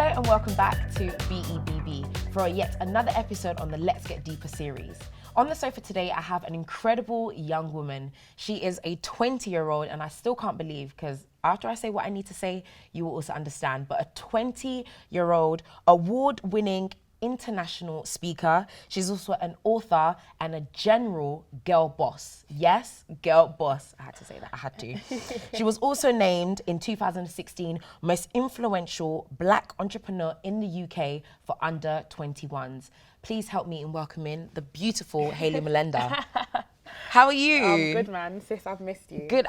Hello and welcome back to BEBB for yet another episode on the Let's Get Deeper series. On the sofa today, I have an incredible young woman. She is a 20-year-old, and I still can't believe, because after I say what I need to say, you will also understand, but a 20-year-old award-winning international speaker. She's also an author and a general girl boss. Yes, girl boss. I had to say that, I had to. She was also named in 2016 most influential Black entrepreneur in the UK for under 21s. Please help me in welcoming the beautiful Hayley Mulenda. How are you? I'm good, man. Sis, I've missed you. Good.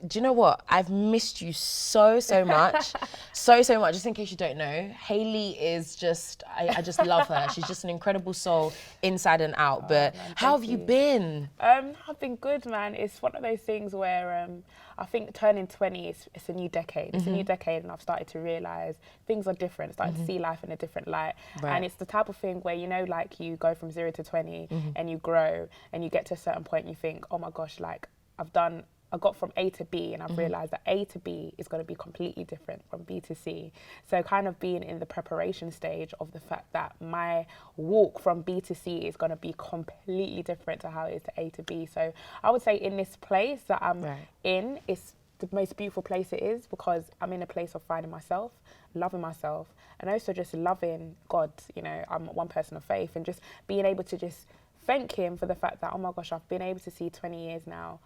Do you know what? I've missed you so much. so much. Just in case you don't know, Hayley is just, I just love her. She's just an incredible soul inside and out. But man, how have you been? I've been good, man. It's one of those things where I think turning 20 it's a new decade. It's a new decade, and I've started to realise things are different. Started to see life in a different light. Right. And it's the type of thing where, you know, like you go from 0 to 20 and you grow and you get to a certain point and you think, oh my gosh, like I got from A to B, and I've realised that A to B is going to be completely different from B to C. So kind of being in the preparation stage of the fact that my walk from B to C is going to be completely different to how it is to A to B. So I would say in this place that I'm in, it's the most beautiful place it is, because I'm in a place of finding myself, loving myself, and also just loving God. You know, I'm one person of faith, and just being able to just thank him for the fact that, oh my gosh, I've been able to see 20 years now.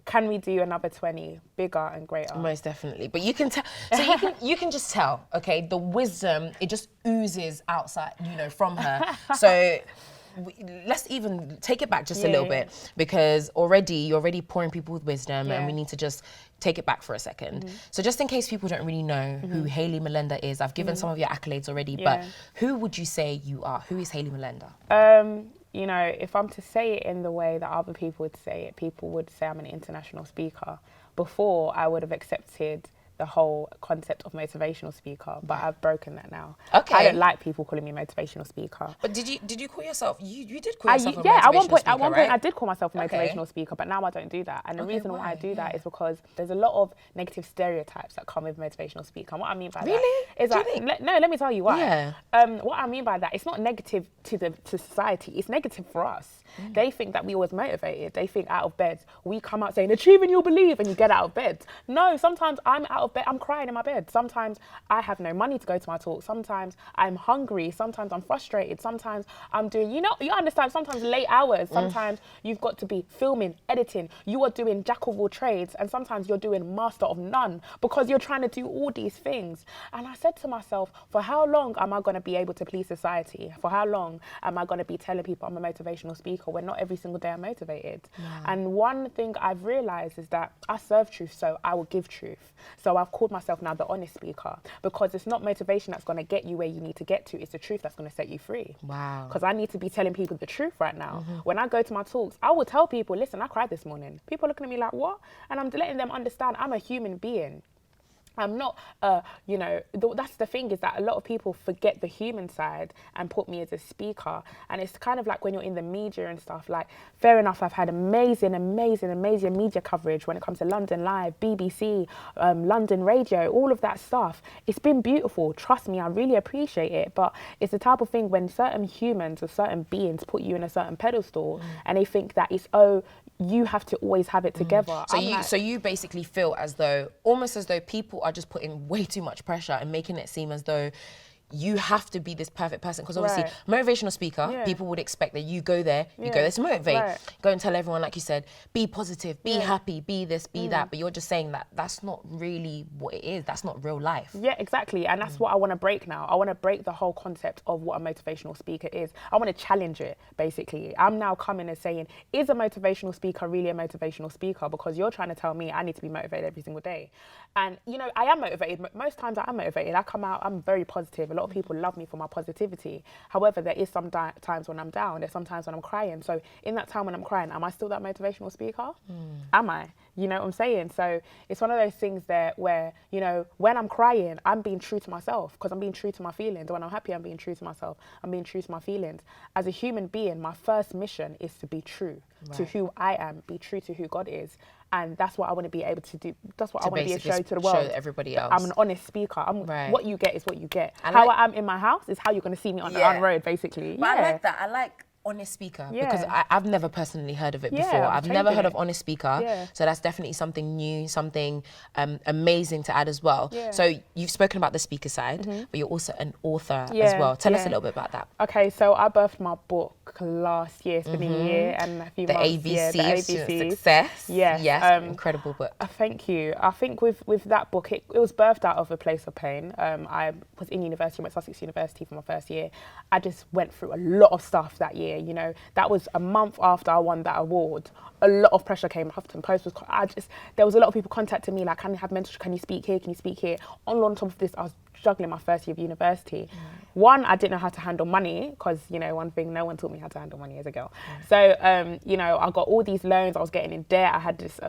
Can we do another 20 bigger and greater? Most definitely. But you can tell, so you can just tell, okay, the wisdom, it just oozes outside, you know, from her. So let's even take it back just a little bit, because you're already pouring people with wisdom, and we need to just take it back for a second. So just in case people don't really know who Hayley Mulenda is, I've given some of your accolades already, but who would you say you are? Who is Hayley Mulenda? You know, if I'm to say it in the way that other people would say it, people would say I'm an international speaker. Before, I would have accepted the whole concept of motivational speaker, but I've broken that now. Okay. I don't like people calling me motivational speaker. But did you call yourself? You did call yourself a motivational speaker, at one point right? I did call myself a motivational speaker, but now I don't do that. And the reason why I do that is because there's a lot of negative stereotypes that come with motivational speaker. And what I mean by that is that let me tell you why. Yeah. What I mean by that, it's not negative to society. It's negative for us. They think that we always motivated. They think out of bed we come out saying achieve and you'll believe, and you get out of bed. No, sometimes I'm out of bed, I'm crying in my bed. Sometimes I have no money to go to my talk. Sometimes I'm hungry. Sometimes I'm frustrated. Sometimes I'm doing, you understand, sometimes late hours. Sometimes you've got to be filming, editing. You are doing jack of all trades, and sometimes you're doing master of none, because you're trying to do all these things. And I said to myself, for how long am I going to be able to please society? For how long am I going to be telling people I'm a motivational speaker when not every single day I'm motivated? And one thing I've realised is that I serve truth, so I will give truth. So I've called myself now the honest speaker, because it's not motivation that's going to get you where you need to get to, it's the truth that's going to set you free. Wow. Because I need to be telling people the truth right now. When I go to my talks, I will tell people, listen, I cried this morning. People are looking at me like, what? And I'm letting them understand I'm a human being. I'm not, that's the thing, is that a lot of people forget the human side and put me as a speaker. And it's kind of like when you're in the media and stuff, like, fair enough, I've had amazing media coverage when it comes to London Live, BBC, London Radio, all of that stuff. It's been beautiful. Trust me, I really appreciate it. But it's the type of thing when certain humans or certain beings put you in a certain pedestal and they think that it's, you have to always have it together. So you basically feel almost as though people are just putting way too much pressure and making it seem as though you have to be this perfect person, because obviously motivational speaker, people would expect that you go there to motivate, go and tell everyone, like you said, be positive, be happy, be this, be that, but you're just saying that that's not really what it is. That's not real life. Yeah, exactly. And that's what I want to break now. I want to break the whole concept of what a motivational speaker is. I want to challenge it, basically. I'm now coming and saying, is a motivational speaker really a motivational speaker? Because you're trying to tell me I need to be motivated every single day. And, you know, I am motivated. Most times I am motivated. I come out, I'm very positive. A lot of people love me for my positivity. However, there is some times when I'm down. There's some times when I'm crying. So in that time when I'm crying, am I still that motivational speaker? Am I? You know what I'm saying? So it's one of those things there where, you know, when I'm crying, I'm being true to myself, because I'm being true to my feelings. When I'm happy, I'm being true to myself. I'm being true to my feelings. As a human being, my first mission is to be true to who I am, be true to who God is. and that's what I want to be able to do. That's what I want to be able to show to the show world. everybody else. I'm an honest speaker. Right. What you get is what you get. I How like- I am in my house is how you're going to see me on the road, basically. But I like that. I like honest speaker because I've never personally heard of it before. I've never heard of honest speaker. So that's definitely something new, something amazing to add as well. So you've spoken about the speaker side, but you're also an author as well. Tell us a little bit about that. Okay, so I birthed my book last year. It's been a year and a few months. ABC, the of Student Success. Yes, incredible book. Thank you. I think with that book, it was birthed out of a place of pain. I was in university, I went to Sussex University for my first year. I just went through a lot of stuff that year. You know, that was a month after I won that award. A lot of pressure came. Huffington Post was. There was a lot of people contacting me like, can you have mentorship? Can you speak here? Can you speak here? On top of this, I was struggling my first year of university. One, I didn't know how to handle money because, you know, one thing, no one taught me how to handle money as a girl. So, you know, I got all these loans. I was getting in debt. I had this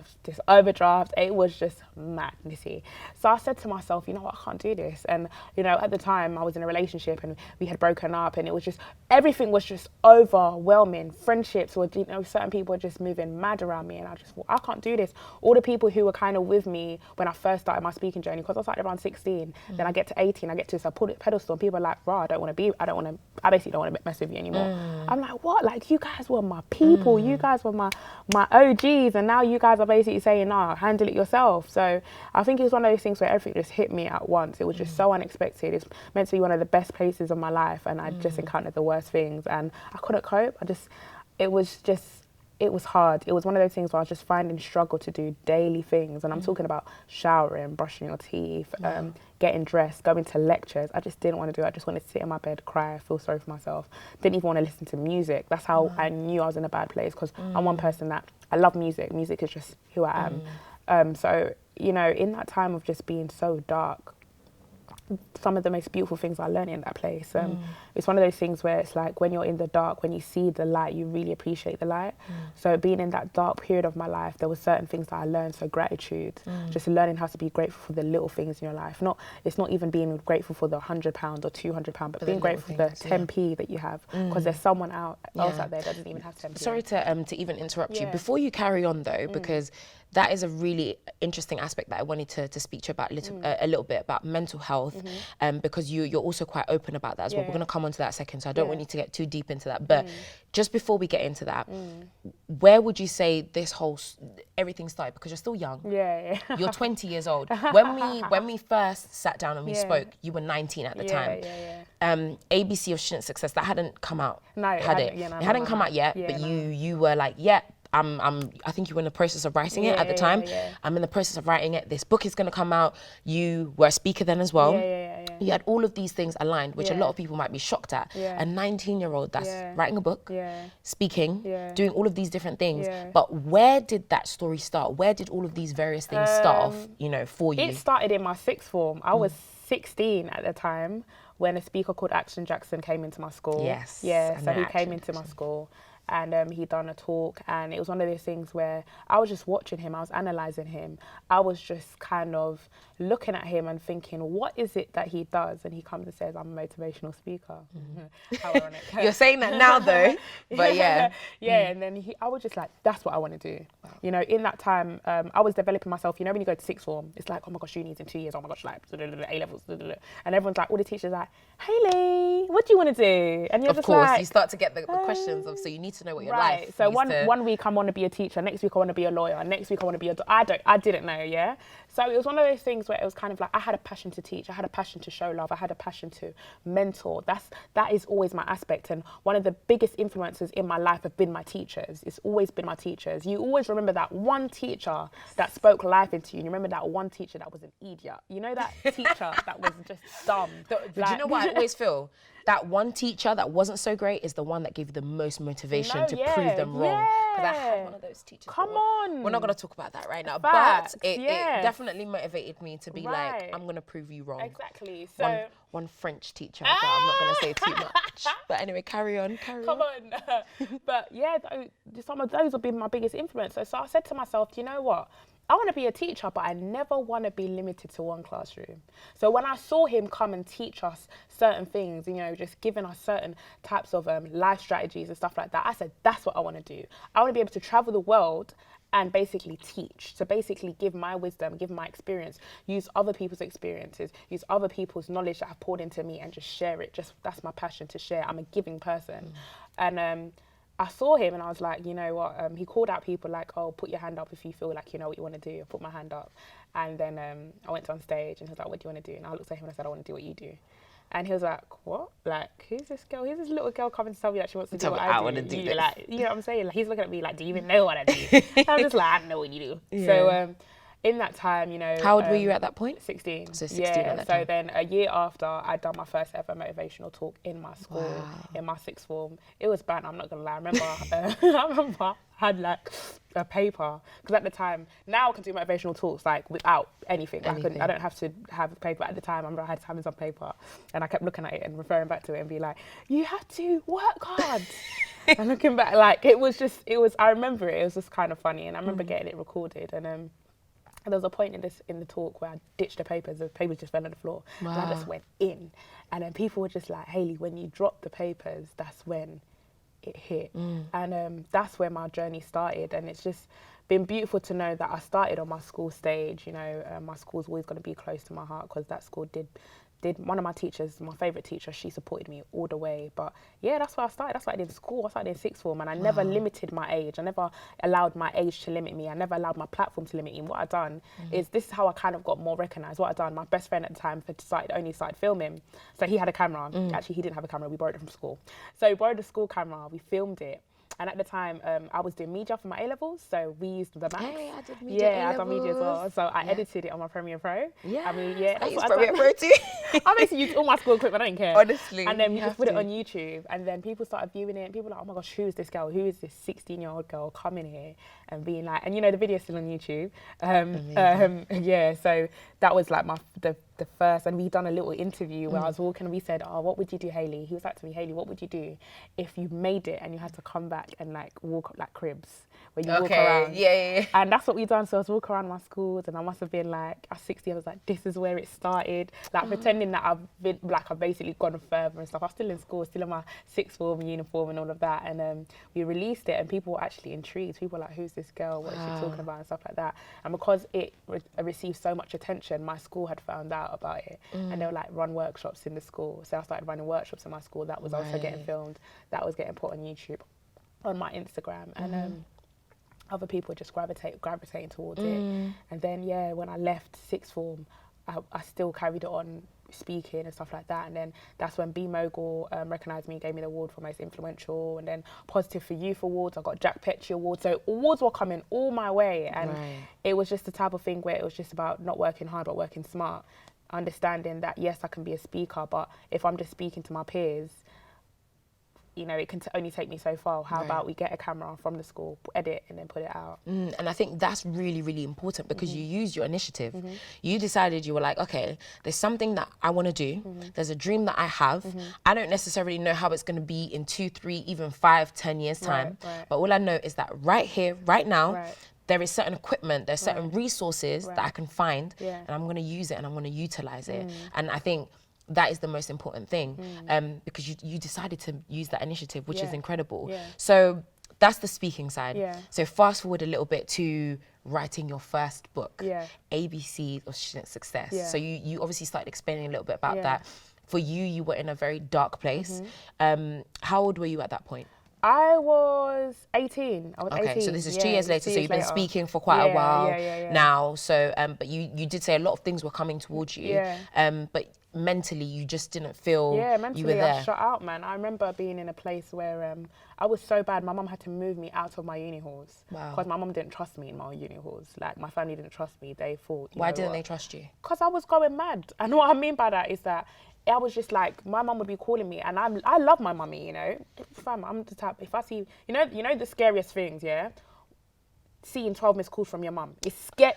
overdraft. It was just madnessy. So I said to myself, you know what, I can't do this. And, you know, at the time I was in a relationship and we had broken up and it was just, everything was just overwhelming. Friendships were, you know, certain people were just moving mad around me and I just thought, I can't do this. All the people who were kind of with me when I first started my speaking journey, because I was like around 16, then I get to 18, I get to this pedestal and people are like, I basically don't want to mess with you anymore. I'm like, what? Like, you guys were my people, you guys were my OGs, and now you guys are basically saying, nah, handle it yourself. So I think it was one of those things where everything just hit me at once. It was just so unexpected. It's meant to be one of the best places of my life, and I just encountered the worst things, and I couldn't cope. It was hard. It was one of those things where I was just finding struggle to do daily things. And I'm talking about showering, brushing your teeth, getting dressed, going to lectures. I just didn't want to do it. I just wanted to sit in my bed, cry, feel sorry for myself. Didn't even want to listen to music. That's how I knew I was in a bad place, because I'm one person that, I love music. Music is just who I am. So, you know, in that time of just being so dark, some of the most beautiful things I learned in that place. It's one of those things where it's like when you're in the dark, when you see the light, you really appreciate the light. So being in that dark period of my life, there were certain things that I learned. So gratitude, just learning how to be grateful for the little things in your life. It's not even being grateful for the £100 or £200, but being grateful for the 10p that you have, because there's someone else out there that doesn't even have 10p. Sorry to even interrupt you. Before you carry on though, because that is a really interesting aspect that I wanted to speak to you about a little bit about mental health, because you're also quite open about that as well. We're going to come on to that second, so I don't want you to get too deep into that. But just before we get into that, where would you say everything started? Because you're still young. You're 20 years old. When we first sat down and we spoke, you were 19 at the time. ABC of Student Success, that hadn't come out, had it? It hadn't come out yet, but you were like, I think you were in the process of writing it at the time. I'm in the process of writing it. This book is going to come out. You were a speaker then as well. You had all of these things aligned, which a lot of people might be shocked at. A 19-year-old that's writing a book, speaking, doing all of these different things. But where did that story start? Where did all of these various things start off, you know, for you? It started in my sixth form. I was 16 at the time when a speaker called Action Jackson came into my school. So he came into my school. And he done a talk, and it was one of those things where I was just watching him, I was analysing him, I was just kind of looking at him and thinking, what is it that he does? And he comes and says, I'm a motivational speaker. How ironic. You're saying that now though, but and then I was just like, that's what I want to do. You know, in that time, I was developing myself. You know, when you go to sixth form, it's like, oh my gosh, uni's in 2 years, oh my gosh, like A-levels, and everyone's like, all the teachers are like, Hayley, what do you want to do? And you're of just course, like, you start to get the questions of, so you need to know what your life. So one week I want to be a teacher, next week I want to be a lawyer, next week I want to be I didn't know, So it was one of those things where it was kind of like, I had a passion to teach, I had a passion to show love, I had a passion to mentor. That is always my aspect, and one of the biggest influences in my life have been my teachers. It's always been my teachers. You always remember that one teacher that spoke life into you. You remember that one teacher that was an idiot. You know that teacher that was just dumb. Do you know what I always feel? That one teacher that wasn't so great is the one that gave you the most motivation to prove them wrong. Because I had one of those teachers. Come on. We're not going to talk about that right now. Facts, but it definitely motivated me to be like, I'm going to prove you wrong. Exactly. So one French teacher that I'm not going to say too much. But anyway, carry on. Come on. But some of those have been my biggest influence. So I said to myself, you know what? I want to be a teacher, but I never want to be limited to one classroom. So when I saw him come and teach us certain things, you know, just giving us certain types of life strategies and stuff like that, I said, that's what I want to do. I want to be able to travel the world and basically teach. So basically give my wisdom, give my experience, use other people's experiences, use other people's knowledge that have poured into me and just share it. Just that's my passion, to share. I'm a giving person. And I saw him and I was like, you know what, he called out people like, oh, put your hand up if you feel like you know what you want to do. I put my hand up. And then I went on stage and he was like, what do you want to do? And I looked at him and I said, I want to do what you do. And he was like, what? Like, who's this girl? Who's this little girl coming to tell me that she wants to do what I do? want to do this. Like, you know what I'm saying? Like, he's looking at me like, do you even know what I do? I'm just like, I don't know what you do. Yeah. So in that time, you know. How old were you at that point? 16. So 16 at that time. So then a year after, I'd done my first ever motivational talk in my school, in my sixth form. It was bad, I'm not going to lie. I remember I had like a paper, because at the time, now I can do motivational talks like without anything. I don't have to have a paper. At the time, I remember I had to have this on paper, and I kept looking at it and referring back to it and be like, you have to work hard. And looking back, like, I remember it was just kind of funny, and I remember getting it recorded, and there was a point in the talk where I ditched the papers just fell on the floor. Wow. And I just went in, and then people were just like, Hayley, when you drop the papers, that's when it hit. And that's where my journey started, and it's just been beautiful to know that I started on my school stage. You know, my school's always going to be close to my heart, because that school did one of my teachers, my favourite teacher, she supported me all the way. But yeah, that's where I started. That's why I did school. I started in sixth form, and I never limited my age. I never allowed my age to limit me. I never allowed my platform to limit me. What I've done is, this is how I kind of got more recognised. What I've done, my best friend at the time only started filming. So he had a camera. Actually, he didn't have a camera. We borrowed it from school. So we borrowed the school camera. We filmed it. And at the time, I was doing media for my A-levels, so we used the Max. Hey, I did media A-levels. Yeah, I done media as well. So I edited it on my Premiere Pro. Yeah, I mean, yeah. I use Premiere Pro too. I basically used all my school equipment, I don't care. Honestly. And then we just put it on YouTube, and then people started viewing it, and people were like, oh my gosh, who is this girl? Who is this 16-year-old girl coming here and being like, and you know, the video's still on YouTube. Yeah, so that was like the first, and we done a little interview where I was walking, and we said, oh, what would you do, Hayley? He was like to me, Hayley, what would you do if you made it and you had to come back and like walk like cribs, where you walk around? Yeah. And that's what we done. So I was walking around my schools, and I must have been like, at 60, I was like, this is where it started. Like pretending that I've basically gone further and stuff. I was still in school, still in my sixth form uniform and all of that. And we released it, and people were actually intrigued. People were like, who's this girl? What is she talking about? And stuff like that. And because it received so much attention, my school had found out about it. And they were like, run workshops in the school. So I started running workshops in my school. That was also getting filmed. That was getting put on YouTube, on my Instagram. And other people just gravitating towards it. And then, yeah, when I left sixth form, I still carried it on speaking and stuff like that. And then that's when B-Mogul recognised me, gave me the award for most influential. And then Positive for Youth awards, I got Jack Petrie awards. So awards were coming all my way. And it was just the type of thing where it was just about not working hard, but working smart. Understanding that, yes, I can be a speaker, but if I'm just speaking to my peers, you know, it can only take me so far. How about we get a camera from the school, edit, and then put it out? And I think that's really, really important, because you used your initiative. You decided, you were like, okay, there's something that I want to do. There's a dream that I have. I don't necessarily know how it's going to be in 2, 3, even 5, 10 years time. But all I know is that right here, right now, there is certain equipment, there's certain resources that I can find, and I'm going to use it and I'm going to utilize it. And I think that is the most important thing, because you decided to use that initiative, which is incredible. So that's the speaking side. So fast forward a little bit to writing your first book, ABC of Student Success. So you obviously started explaining a little bit about that. For you were in a very dark place. How old were you at that point? I was 18. I was 18. Okay, so this is 2 years later. So you've been speaking for quite a while now. So, but you did say a lot of things were coming towards you. But mentally, you just didn't feel mentally you were there. I shut out, man. I remember being in a place where I was so bad. My mum had to move me out of my uni halls. Because my mum didn't trust me in my uni halls. Like, my family didn't trust me. They thought, why didn't they trust you? Because I was going mad. And what I mean by that is that I was just like, my mum would be calling me, and I love my mummy, you know. Fam, I'm the type, if I see, you know the scariest things, seeing 12 missed calls from your mum. It's scary.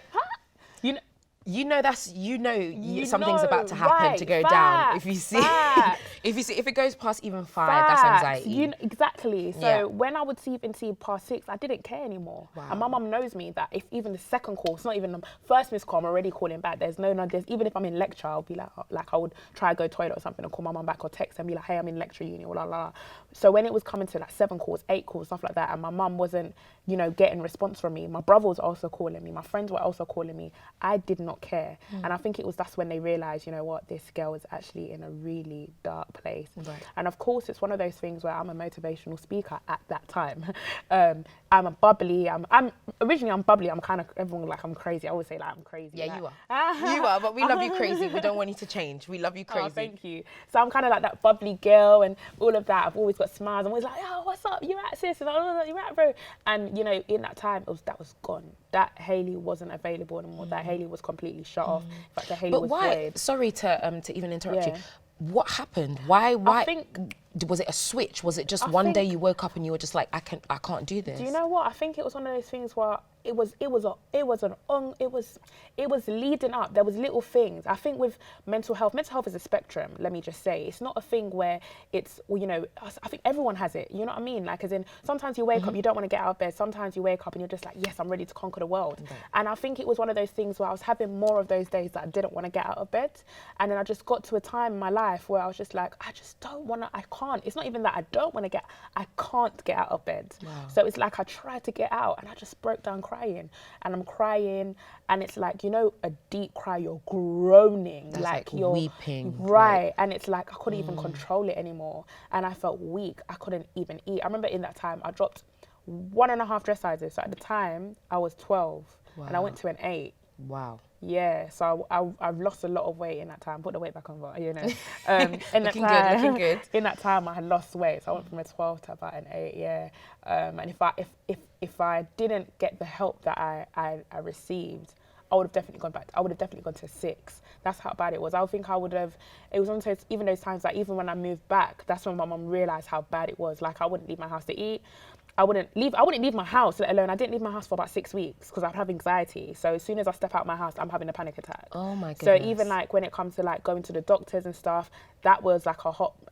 You know, something's about to happen, right, to go facts, down. If you see, facts. if it goes past even 5, that's anxiety. Exactly. So Yeah. when I would even see past 6, I didn't care anymore. Wow. And my mum knows me that if even the second call, it's not even the first missed call, I'm already calling back. There's even if I'm in lecture, I'll be like I would try to go toilet or something and call my mum back or text and be like, hey, I'm in lecture uni, blah, blah, blah. So when it was coming to like 7 calls, 8 calls, stuff like that, and my mum wasn't, getting response from me, my brother was also calling me, my friends were also calling me, I did not care. And I think that's when they realised, what, this girl is actually in a really dark place. Right. And of course, it's one of those things where I'm a motivational speaker at that time. I'm a bubbly, I'm bubbly, I'm kind of, everyone like I'm crazy. I always say like I'm crazy. Yeah, like, you are. You are, but we love you crazy. We don't want you to change. We love you crazy. Oh, thank you. So I'm kind of like that bubbly girl and all of that. I've always got smiles. I'm always like, oh, what's up? You right, sis? And you right, bro? And, in that time, that was gone. That Hayley wasn't available anymore. That Hayley was completely shut off. In fact, the Hayley was void. Sorry to even interrupt you. What happened? Why? I think, was it a switch? Was it just one day you woke up and you were just like, I can't do this? Do you know what? I think it was one of those things where it was leading up. There was little things. I think with mental health is a spectrum. Let me just say, it's not a thing where it's, I think everyone has it. You know what I mean? Like, as in, sometimes you wake up, you don't want to get out of bed. Sometimes you wake up and you're just like, yes, I'm ready to conquer the world. Okay. And I think it was one of those things where I was having more of those days that I didn't want to get out of bed. And then I just got to a time in my life where I was just like, I just don't want to, I can't. It's not even that I don't want to I can't get out of bed. Wow. So it's like I tried to get out and I just broke down crying. And I'm crying and it's like, a deep cry, you're groaning. That's like you're weeping. Right. And it's like I couldn't even control it anymore. And I felt weak. I couldn't even eat. I remember in that time I dropped 1.5 dress sizes. So at the time I was 12 and I went to an 8. Wow. Yeah, so I've lost a lot of weight in that time. Put the weight back on, but looking good. In that time, I had lost weight, so I went from a 12 to about an 8. Yeah, and if I didn't get the help that I received, I would have definitely gone back. I would have definitely gone to 6. That's how bad it was. I think I would have. It was on even those times, like even when I moved back, that's when my mum realised how bad it was. Like I wouldn't leave my house to eat. I wouldn't leave my house, let alone I didn't leave my house for about 6 weeks because I'd have anxiety. So as soon as I step out my house, I'm having a panic attack. Oh my goodness. So even like when it comes to like going to the doctors and stuff, that was like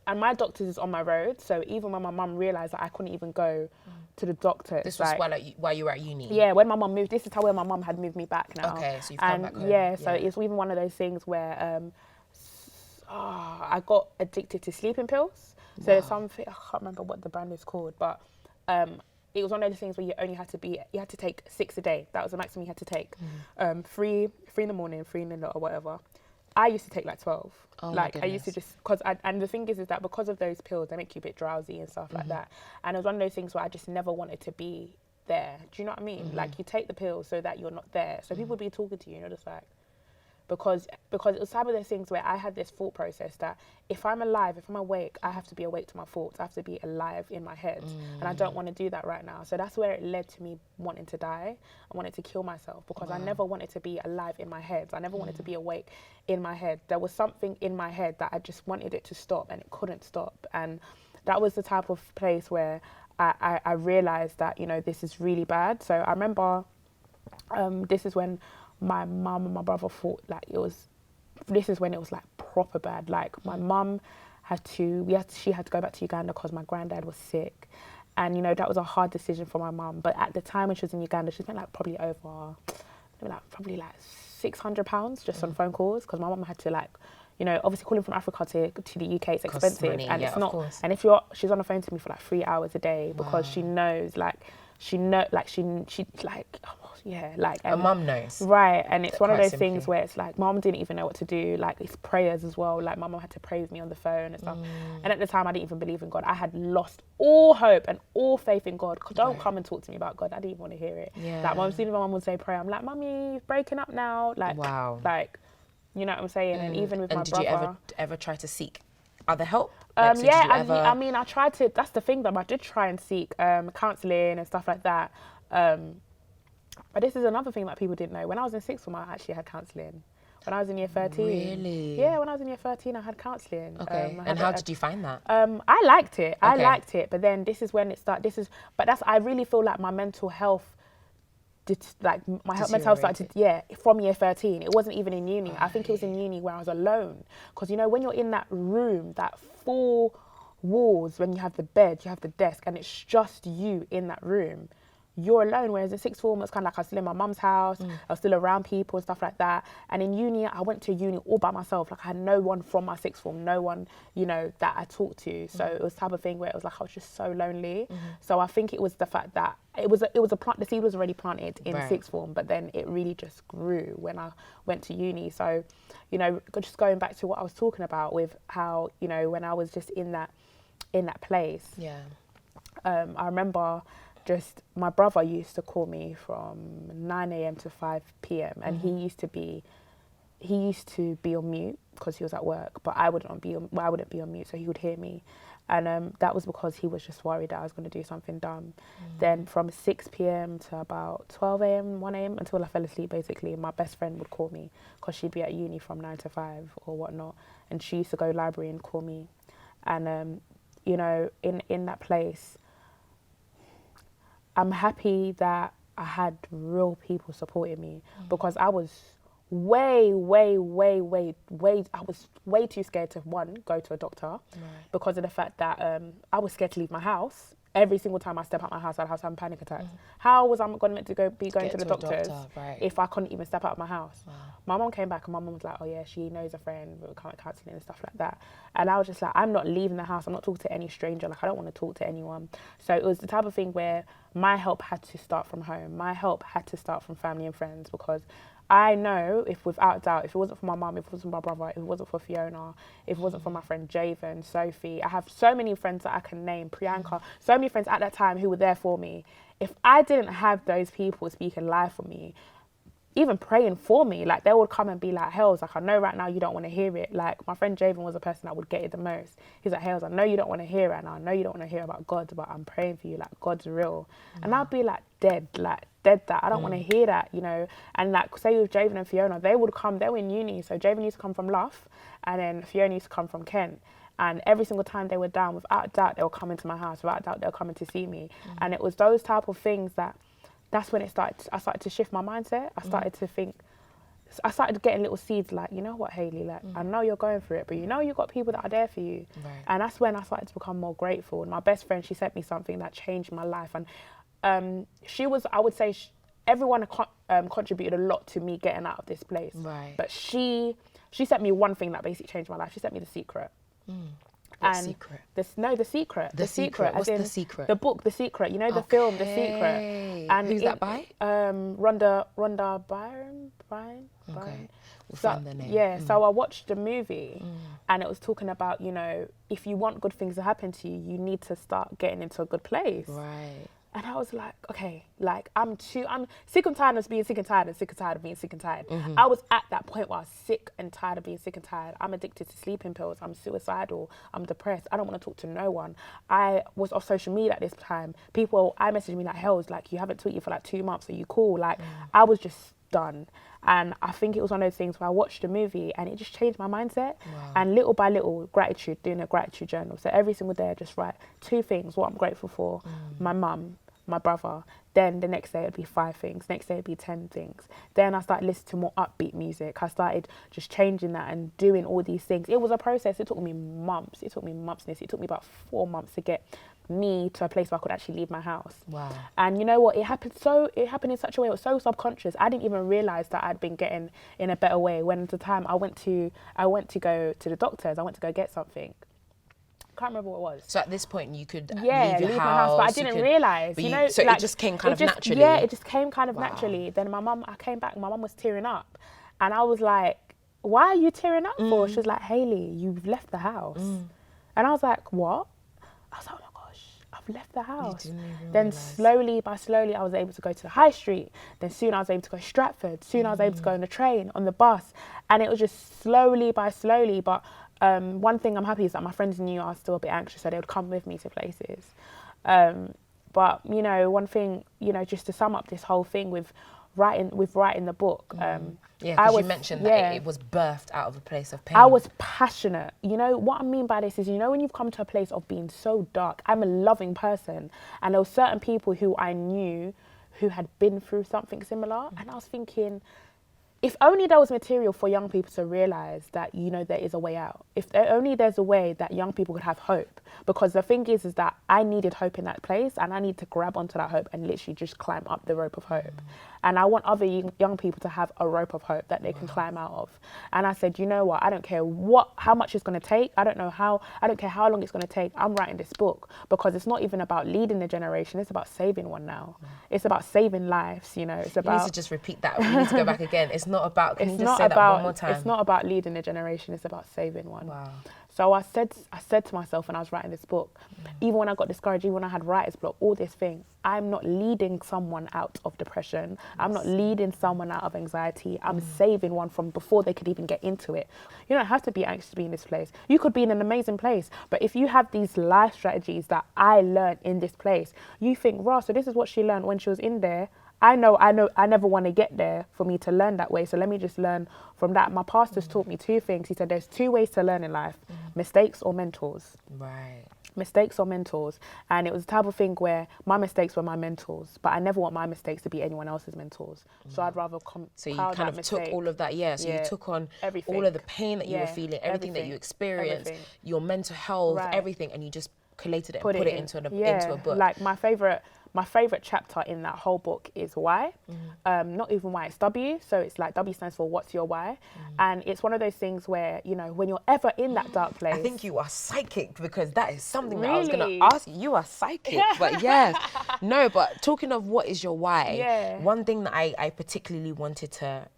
and my doctors is on my road. So even when my mum realised that I couldn't even go to the doctors. This was while you were at uni? Yeah, when my mum moved, this is where my mum had moved me back now. Okay, so you've come back home. Yeah, so it's even one of those things where I got addicted to sleeping pills. So there's something, I can't remember what the brand is called, but it was one of those things where you had to take 6 a day. That was the maximum you had to take. 3 in the morning, 3 in the night or whatever. I used to take like 12. Oh like my I used to just, and the thing is that because of those pills, they make you a bit drowsy and stuff like that. And it was one of those things where I just never wanted to be there. Do you know what I mean? Like you take the pills so that you're not there. So people would be talking to you and you're just like, because it was some of those things where I had this thought process that if I'm alive, if I'm awake, I have to be awake to my thoughts. I have to be alive in my head. And I don't want to do that right now. So that's where it led to me wanting to die. I wanted to kill myself because I never wanted to be alive in my head. I never wanted to be awake in my head. There was something in my head that I just wanted it to stop and it couldn't stop. And that was the type of place where I realized that, this is really bad. So I remember this is when my mum and my brother thought like this is when it was like proper bad. Like my mum she had to go back to Uganda because my granddad was sick. And that was a hard decision for my mum. But at the time when she was in Uganda, she spent like probably over £600 just on phone calls because my mum had to obviously calling from Africa to the UK, it's expensive. Money, and it's not, course. and she's on the phone to me for like 3 hours a day because she knows a mum knows. Right, and it's one of those simply. things where it's like mum didn't even know what to do. Like it's prayers as well. Like my mum had to pray with me on the phone and stuff. And at the time I didn't even believe in God. I had lost all hope and all faith in God. Don't come and talk to me about God. I didn't even want to hear it. Yeah. Like as soon as my mum would say prayer, I'm like, Mummy, breaking up now. Like wow. Like, you know what I'm saying? And even with my brother. Did you ever try to seek other help? I mean, I tried to. That's the thing, though. I did try and seek counselling and stuff like that. But this is another thing that people didn't know. When I was in sixth form, I actually had counselling. When I was in year 13. Really? Yeah, when I was in year 13, I had counselling. Okay. And how did you find that? I liked it. I liked it. But then this is when it started. I really feel like my mental health like my mental health started from year 13. It wasn't even in uni. I think it was in uni where I was alone, because you know when you're in that room, that 4 walls, when you have the bed, you have the desk, and it's just you in that room, you're alone. Whereas in sixth form, it's kind of like I was still in my mum's house, I was still around people and stuff like that. And in uni, I went to uni all by myself. Like I had no one from my sixth form, no one, you know, that I talked to. So it was the type of thing where it was like I was just so lonely. So I think it was the fact that the seed was already planted in sixth form, but then it really just grew when I went to uni. So, you know, just going back to what I was talking about with how, you know, when I was just in that place, I remember just my brother used to call me from 9 a.m. to 5 p.m. and he used to be on mute because he was at work, but I wouldn't be on mute, so he would hear me. And that was because he was just worried that I was going to do something dumb. Then from 6 p.m. to about 12 a.m., 1 a.m. until I fell asleep, basically, my best friend would call me because she'd be at uni from 9 to 5 or whatnot. And she used to go library and call me. And, you know, in that place, I'm happy that I had real people supporting me because I was I was way too scared to, one, go to a doctor because of the fact that I was scared to leave my house. Every single time I step out my house, I'd have some panic attacks. How was I meant to going to the doctors if I couldn't even step out of my house? My mum came back and my mum was like, oh yeah, she knows a friend with counselling and stuff like that. And I was just like, I'm not leaving the house. I'm not talking to any stranger. Like, I don't want to talk to anyone. So it was the type of thing where my help had to start from home. My help had to start from family and friends, because I know, if without doubt, if it wasn't for my mum, if it wasn't for my brother, if it wasn't for Fiona, if it wasn't for my friend Javen, Sophie, I have so many friends that I can name, Priyanka, so many friends at that time who were there for me. If I didn't have those people speaking live for me, even praying for me, like they would come and be like, Hales, like I know right now you don't want to hear it. Like my friend Javen was the person that would get it the most. He's like, Hales, I know you don't want to hear it, and I know you don't want to hear about God, but I'm praying for you, like God's real. And I'd be like dead that I don't want to hear that, you know. And like say with Javen and Fiona, they would come, they were in uni, so Javen used to come from Luff and then Fiona used to come from Kent. And every single time they were down, without doubt they'll come into my house, without doubt they'll come in to see me. And it was those type of things that's when I started to shift my mindset. I started to think, I started getting little seeds like, you know what, Hayley, like I know you're going through it, but you know you've got people that are there for you. And that's when I started to become more grateful. And my best friend, she sent me something that changed my life. And she was, I would say, everyone contributed a lot to me getting out of this place. But she sent me one thing that basically changed my life. She sent me The Secret. What secret? The Secret. The Secret. What's The Secret? The book, The Secret. You know, the film, The Secret. And who's that by? Rhonda Byrne. Okay. We'll find the name. Yeah, so I watched the movie and it was talking about, you know, if you want good things to happen to you, you need to start getting into a good place. And I was like, okay, like I'm sick and tired of being sick and tired and sick and tired of being sick and tired. I was at that point where I was sick and tired of being sick and tired. I'm addicted to sleeping pills. I'm suicidal. I'm depressed. I don't want to talk to no one. I was off social media at this time. I messaged me like, Hells, like you haven't tweeted for like 2 months. Are you cool? Like I was just done. And I think it was one of those things where I watched the movie and it just changed my mindset. And little by little, gratitude, doing a gratitude journal. So every single day I just write 2 things, what I'm grateful for, my mum, my brother. Then the next day it'd be 5 things. Next day it'd be 10 things. Then I started listening to more upbeat music. I started just changing that and doing all these things. It was a process. It took me months. It took me about 4 months to get me to a place where I could actually leave my house. And you know what? It happened in such a way. It was so subconscious. I didn't even realize that I'd been getting in a better way. When at the time I went to go to the doctors. I went to go get something. Can't remember what it was. So at this point you could leave my house, but I didn't realise. You know, so like, it just came kind of naturally. Yeah, it just came kind of naturally. Then I came back. My mum was tearing up, and I was like, "Why are you tearing up for?" She was like, "Hayley, you've left the house," and I was like, "What?" I was like, "Oh my gosh, I've left the house." Then slowly by slowly, I was able to go to the high street. Then soon I was able to go to Stratford. Soon I was able to go on the train, on the bus, and it was just slowly by slowly, but. One thing I'm happy is that my friends knew I was still a bit anxious, so they would come with me to places. But you know, one thing, you know, just to sum up this whole thing with writing the book. Because you mentioned that it was birthed out of a place of pain. I was passionate. You know what I mean by this is, you know, when you've come to a place of being so dark. I'm a loving person, and there were certain people who I knew who had been through something similar. And I was thinking, if only there was material for young people to realise that, you know, there is a way out. If only there's a way that young people could have hope. Because the thing is that I needed hope in that place, and I need to grab onto that hope and literally just climb up the rope of hope. And I want other young people to have a rope of hope that they can climb out of. And I said, you know what, I don't care how much it's going to take. I don't care how long it's going to take. I'm writing this book because it's not even about leading the generation. It's about saving one now. It's about saving lives, you know. It's about... You need to just repeat that. We need to go back again. It's not about... Can you just say that one more time? It's not about leading a generation. It's about saving one. Wow. So I said to myself when I was writing this book, even when I got discouraged, even when I had writer's block, all this thing, I'm not leading someone out of depression. I'm not leading someone out of anxiety. I'm saving one from before they could even get into it. You don't have to be anxious to be in this place. You could be in an amazing place. But if you have these life strategies that I learned in this place, you think, Ross, so this is what she learned when she was in there. I know I never want to get there for me to learn that way. So let me just learn from that. My pastor's taught me two things. He said there's two ways to learn in life, mistakes or mentors. Right. Mistakes or mentors. And it was the type of thing where my mistakes were my mentors, but I never want my mistakes to be anyone else's mentors. So I'd rather So you kind of took all of that, So you took on everything. all of the pain that you were feeling, everything that you experienced, your mental health, everything, and you just collated it and put it into a book. Like my favourite chapter in that whole book is why. Not even why, it's W. So it's like W stands for what's your why. And it's one of those things where, you know, when you're ever in that dark place. I think you are psychic, because that is something that I was going to ask you. You are psychic, but yes. No, but talking of what is your why, one thing that I particularly wanted to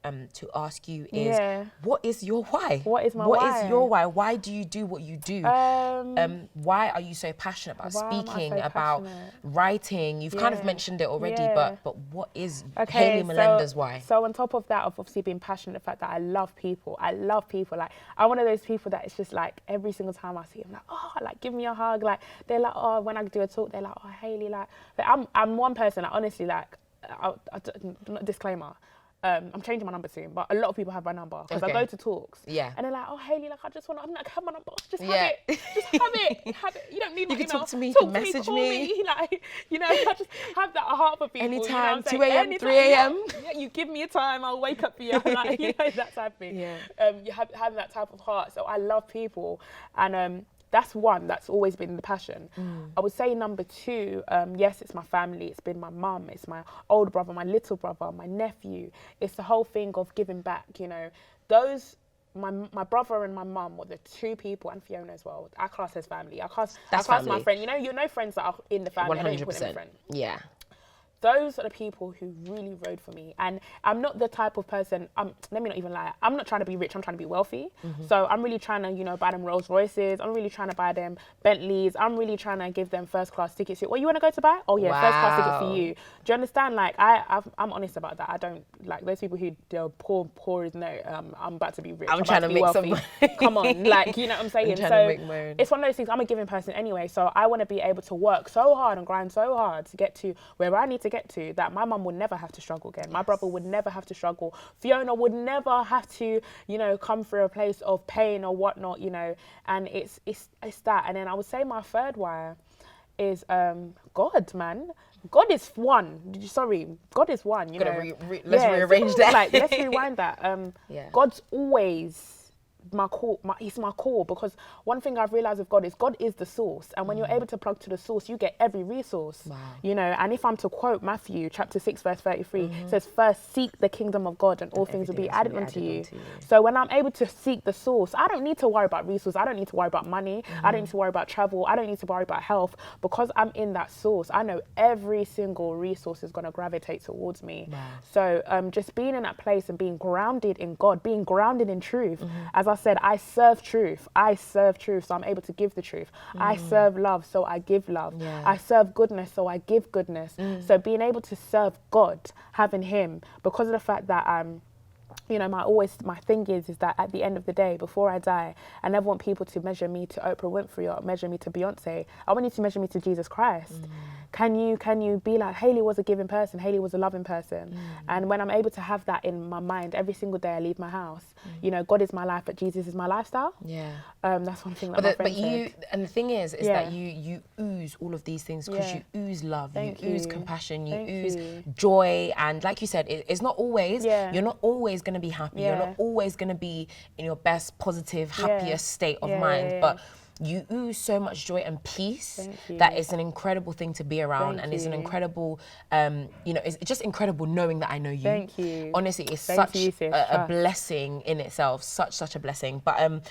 ask you is, what is your why? What is my why? What is your why? Why do you do what you do? Why are you so passionate about speaking, about writing? You've kind of mentioned it already, but what is Hayley Mulenda's why? So on top of that, of obviously being passionate, the fact that I love people. Like, I'm one of those people that it's just like every single time I see them, like, oh, like, give me a hug. Like, they're like, oh, when I do a talk, they're like, oh, Hayley, like I'm one person that honestly, like, disclaimer, I'm changing my number soon, but a lot of people have my number because I go to talks. And they're like, oh, Hayley, like, I'm like, have my number. Just have it. Just have it. Have it. You don't need my You can email. talk to me, you can message me. Like, you know, I just have that heart for people. Anytime, you know 2 a.m., 3 a.m. Yeah, you give me a time, I'll wake up for you. Like, you know, that type of thing. You have that type of heart. So I love people. And that's one that's always been the passion. I would say number two, yes, it's my family. It's been my mum, it's my older brother, my little brother, my nephew. It's the whole thing of giving back, you know. My brother and my mum were the two people, and Fiona as well. I class as family. I class my friend. You know friends that are in the family. 100%. Yeah. Those are the people who really rode for me. And I'm not the type of person, let me not even lie, I'm not trying to be rich, I'm trying to be wealthy. So I'm really trying to, you know, buy them Rolls Royces, I'm really trying to buy them Bentleys, I'm really trying to give them first class tickets. What, you want to go to buy? Oh yeah, first class ticket for you. Do you understand? Like, I'm honest about that. I don't, like, those people who, they're poor as no, I'm about to be rich. I'm trying to make some money. Come on, like, you know what I'm saying? So it's one of those things, I'm a giving person anyway, so I want to be able to work so hard and grind so hard to get to where I need to get to, that my mum would never have to struggle again. My brother would never have to struggle. Fiona would never have to, you know, come through a place of pain or whatnot, you know. And it's that. And then I would say my third why is God, man. God is one. Sorry, God is one. You know. Let's rearrange that. Like, let's rewind that. God's always he's my core, because one thing I've realized with God is the source, and when you're able to plug to the source, you get every resource. You know, and if I'm to quote Matthew chapter 6 verse 33, it says, first seek the kingdom of God and all things will be added unto you. So when I'm able to seek the source, I don't need to worry about resources, I don't need to worry about money, I don't need to worry about travel, I don't need to worry about health, because I'm in that source. I know every single resource is going to gravitate towards me. So just being in that place and being grounded in God, being grounded in truth. As I said, I serve truth, so I'm able to give the truth. I serve love, so I give love. I serve goodness, so I give goodness. So being able to serve God, having him, because of the fact that you know, my thing is that at the end of the day, before I die, I never want people to measure me to Oprah Winfrey or measure me to Beyonce. I want you to measure me to Jesus Christ. Can you be like, Hayley was a giving person, Hayley was a loving person. And when I'm able to have that in my mind every single day I leave my house, you know, God is my life, but Jesus is my lifestyle. Yeah. That's one thing that my friend said. And the thing is that you ooze all of these things because you ooze love, you ooze compassion, you ooze joy. And like you said, it's not always, you're not always going to be happy. You're not always going to be in your best, positive, happiest state of mind. But you ooze so much joy and peace that it's an incredible thing to be around. And it's an incredible, you know, it's just incredible knowing that I know you. Thank you. Honestly, it's such a blessing in itself, such a blessing. But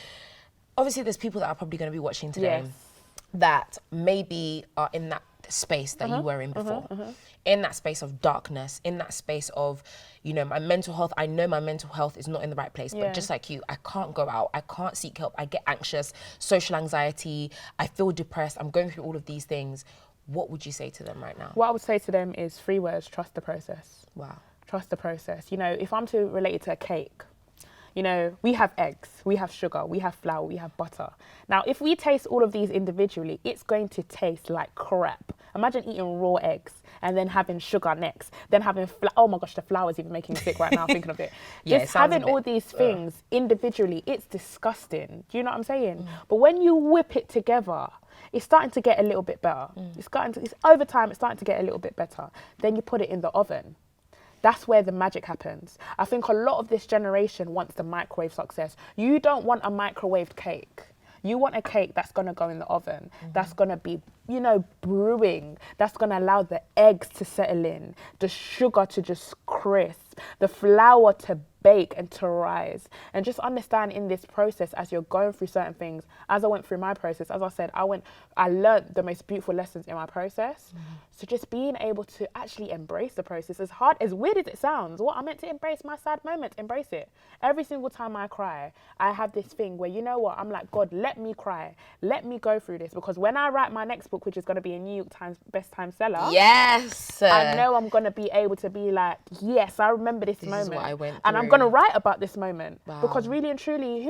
obviously there's people that are probably going to be watching today that maybe are in that space that you were in before, in that space of darkness, in that space of, you know, my mental health. I know my mental health is not in the right place, but just like you, I can't go out, I can't seek help, I get anxious, social anxiety, I feel depressed, I'm going through all of these things. What would you say to them right now? What I would say to them is 3 words: trust the process. Wow. Trust the process. You know, if I'm to relate it to a cake, you know, we have eggs, we have sugar, we have flour, we have butter. Now, if we taste all of these individually, it's going to taste like crap. Imagine eating raw eggs and then having sugar next, then having oh my gosh, the flour is even making me sick right now thinking of it. Just having all these things individually, it's disgusting. Do you know what I'm saying? But when you whip it together, it's starting to get a little bit better. It's over time, it's starting to get a little bit better. Then you put it in the oven. That's where the magic happens. I think a lot of this generation wants the microwave success. You don't want a microwaved cake. You want a cake that's going to go in the oven, that's going to be, you know, brewing, that's going to allow the eggs to settle in, the sugar to just crisp, the flour to bake and to rise. And just understand in this process, as you're going through certain things, as I went through my process, as I said, I learned the most beautiful lessons in my process. So just being able to actually embrace the process, as hard, as weird as it sounds, what I meant to embrace my sad moments, embrace it. Every single time I cry, I have this thing where, you know what, I'm like, God, let me cry. Let me go through this, because when I write my next book, which is going to be a New York Times best time seller, yes, I know I'm going to be able to be like, yes, I remember this moment. Is what I went through. And I'm going to write about this moment. Wow. Because really and truly,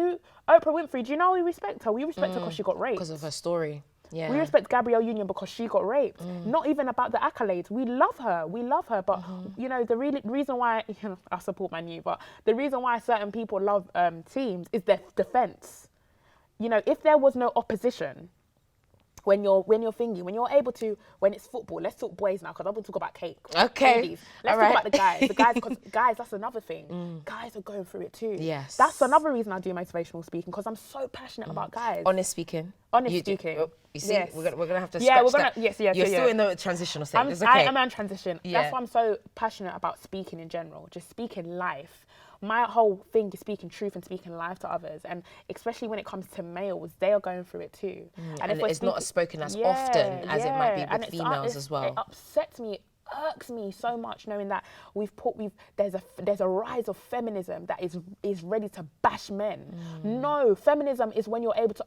Oprah Winfrey, do you know how we respect her? We respect her because she got raped. Because of her story. Yeah. We respect Gabrielle Union because she got raped. Not even about the accolades. We love her. But you know, the reason why, you know, I support Man U, but the reason why certain people love teams is their defense. You know, if there was no opposition, when you're able to, when it's football, let's talk boys now, because I'm going to talk about cake. Okay. Ladies. Let's talk about the guys. The guys, because guys, that's another thing. Guys are going through it too. Yes. That's another reason I do motivational speaking, because I'm so passionate about guys. Honest speaking. You see, yes. we're gonna have to scratch that. Yes. You're still in the transitional stage. It's okay. I'm in transition. Yeah. That's why I'm so passionate about speaking in general, just speaking life. My whole thing is speaking truth and speaking life to others, and especially when it comes to males, they are going through it too. And if it's not as spoken as often as it might be with females as well. It upsets me. Irks me so much knowing that there's a rise of feminism that is ready to bash men. No, feminism is when you're able to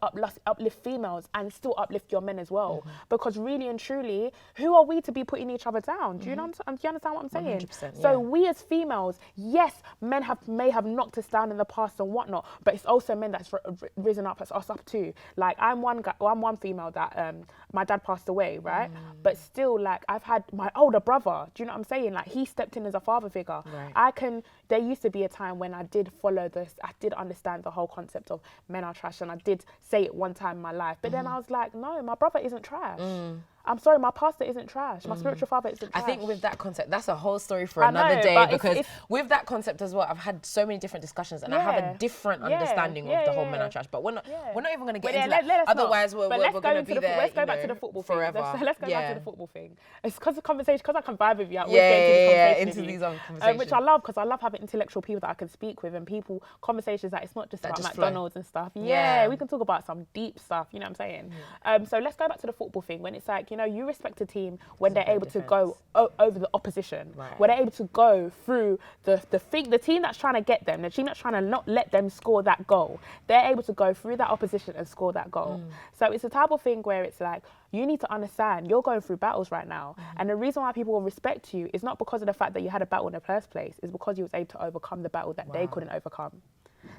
uplift females and still uplift your men as well. Because really and truly, who are we to be putting each other down? Do you understand what I'm saying? 100%, so we as females, yes, men may have knocked us down in the past and whatnot, but it's also men that's risen up us up too. Like I'm one female that my dad passed away, right? But still, like, I've had my older brother. Do you know what I'm saying? Like, he stepped in as a father figure. Right. There used to be a time when I did follow this, I did understand the whole concept of men are trash, and I did say it one time in my life. But then I was like, no, my brother isn't trash. I'm sorry, my pastor isn't trash. My spiritual father isn't trash. I think with that concept, that's a whole story for another day, because with that concept as well, I've had so many different discussions, and I have a different understanding of the whole men are trash. But we're not even going to get into that. Otherwise, we're going to be there. Let's go back to the football forever. Thing. Let's go back to the football thing. It's because I can vibe with you. Into these conversations. Which I love, because I love having intellectual people that I can speak with, and conversations that it's not just about McDonald's and stuff. Yeah, we can talk about some deep stuff. You know what I'm saying? So let's go back to the football thing, when it's like, you know, you respect a team when they're able to go over the opposition, Right. when they're able to go through the team that's trying to get them, the team that's trying to not let them score that goal. They're able to go through that opposition and score that goal. So it's a type of thing where it's like, you need to understand you're going through battles right now. And the reason why people will respect you is not because of the fact that you had a battle in the first place, it's because you was able to overcome the battle that they couldn't overcome.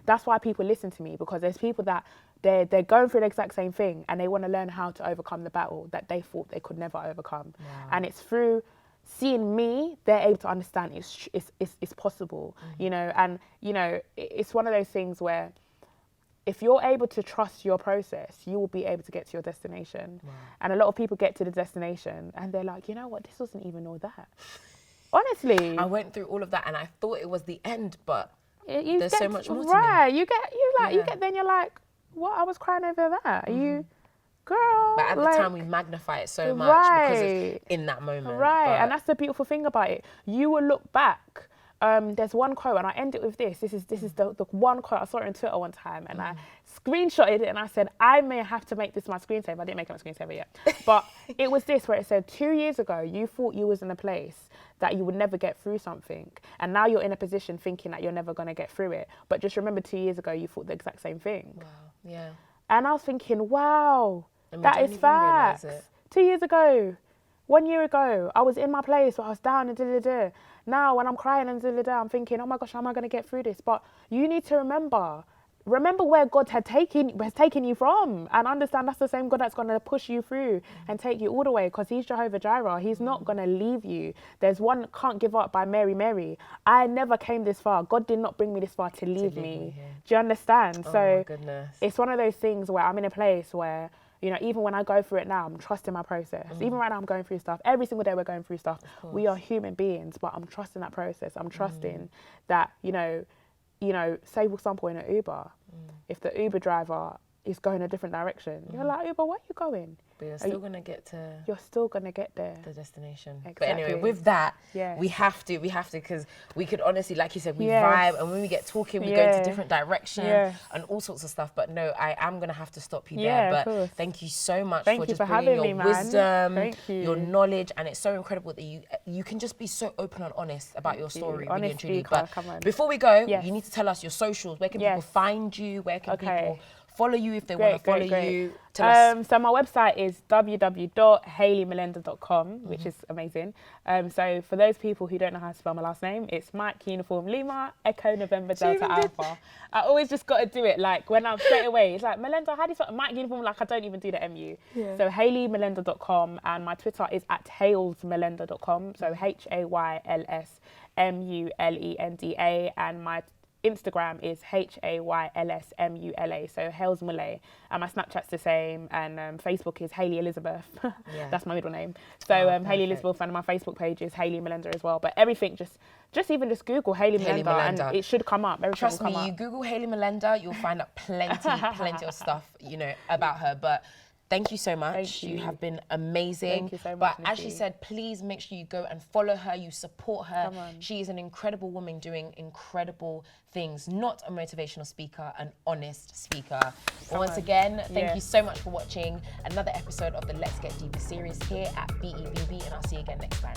That's why people listen to me, because there's people that they're going through the exact same thing and they want to learn how to overcome the battle that they thought they could never overcome. And it's through seeing me, they're able to understand it's possible, you know. And, you know, it's one of those things where if you're able to trust your process, you will be able to get to your destination. And a lot of people get to the destination and they're like, you know what, this wasn't even all that. Honestly. I went through all of that and I thought it was the end, but you there's so much more to me. Right, you get then you're like, what, I was crying over that. You, girl. But at the time we magnify it so much because it's in that moment. Right, and that's the beautiful thing about it. You will look back. There's one quote, and I end it with this. This is the one quote. I saw it on Twitter one time, and I screenshotted it, and I said, I may have to make this my screensaver. I didn't make it my screensaver yet. But it was this, where it said, 2 years ago, you thought you was in a place that you would never get through something. And now you're in a position thinking that you're never going to get through it. But just remember 2 years ago, you thought the exact same thing. Wow, yeah. And I was thinking, wow, And we that don't is even facts. realise it. 2 years ago, 1 year ago, I was in my place where I was down and da-da-da. Now, when I'm crying and da-da-da, I'm thinking, oh my gosh, how am I going to get through this? But you need to remember where God has taken you from, and understand that's the same God that's going to push you through and take you all the way, because he's Jehovah Jireh. He's not going to leave you. There's one, Can't Give Up by Mary. I never came this far. God did not bring me this far to leave me. Do you understand? Oh So my goodness. it's one of those things where I'm in a place where, you know, even when I go through it now, I'm trusting my process. Even right now, I'm going through stuff. Every single day we're going through stuff. We are human beings, but I'm trusting that process. I'm trusting that, you know, say for example in an Uber, if the Uber driver is going a different direction, you're like, Uber, where are you going? But you're still going to get to You're still going to get there. the destination. Exactly. But anyway, with that, Yeah. we have to, because we could honestly, like you said, we Yes. vibe, and when we get talking, we go Yeah. into different directions Yes. and all sorts of stuff. But no, I am going to have to stop you Yeah, there. of But course. thank you so much Thank for you just for bringing having your me, man. wisdom, Thank you. your knowledge, and it's so incredible that you can just be so open and honest about your story, really and Honesty, truly. Carl, But come on. before we go, Yes. you need to tell us your socials. Where can Yes. people find you? Where can Okay. people follow you if they want to follow you? Tell us. So my website is www.hayleymulenda.com, which is amazing. So for those people who don't know how to spell my last name, it's Mike Uniform Lima Echo November Delta Alpha. I always just got to do it, like when I'm straight away. It's like, Mulenda, how do you spell Mike Uniform? Like I don't even do the MU. Yeah. So hayleymulenda.com, and my Twitter is @haylesmulenda.com. So HAYLSMULENDA, and my Instagram is HAYLSMULA, so Hales Mulay, and my Snapchat's the same, and Facebook is Hayley Elizabeth. Yeah. That's my middle name. So Perfect. Hayley Elizabeth, and my Facebook page is Hayley Mulenda as well. But everything, just even Google Hayley Mulenda, and it should come up. Everything Trust will me, come you up. Google Hayley Mulenda, you'll find out plenty of stuff, about her. But thank you so much. Thank you. You have been amazing. Thank you so But much, as she Nikki. said, please make sure you go and follow her, you support her. Come on. She is an incredible woman doing incredible things, not a motivational speaker, an honest speaker. But once again, thank you so much for watching another episode of the Let's Get Deeper series here at BEBB, and I'll see you again next time.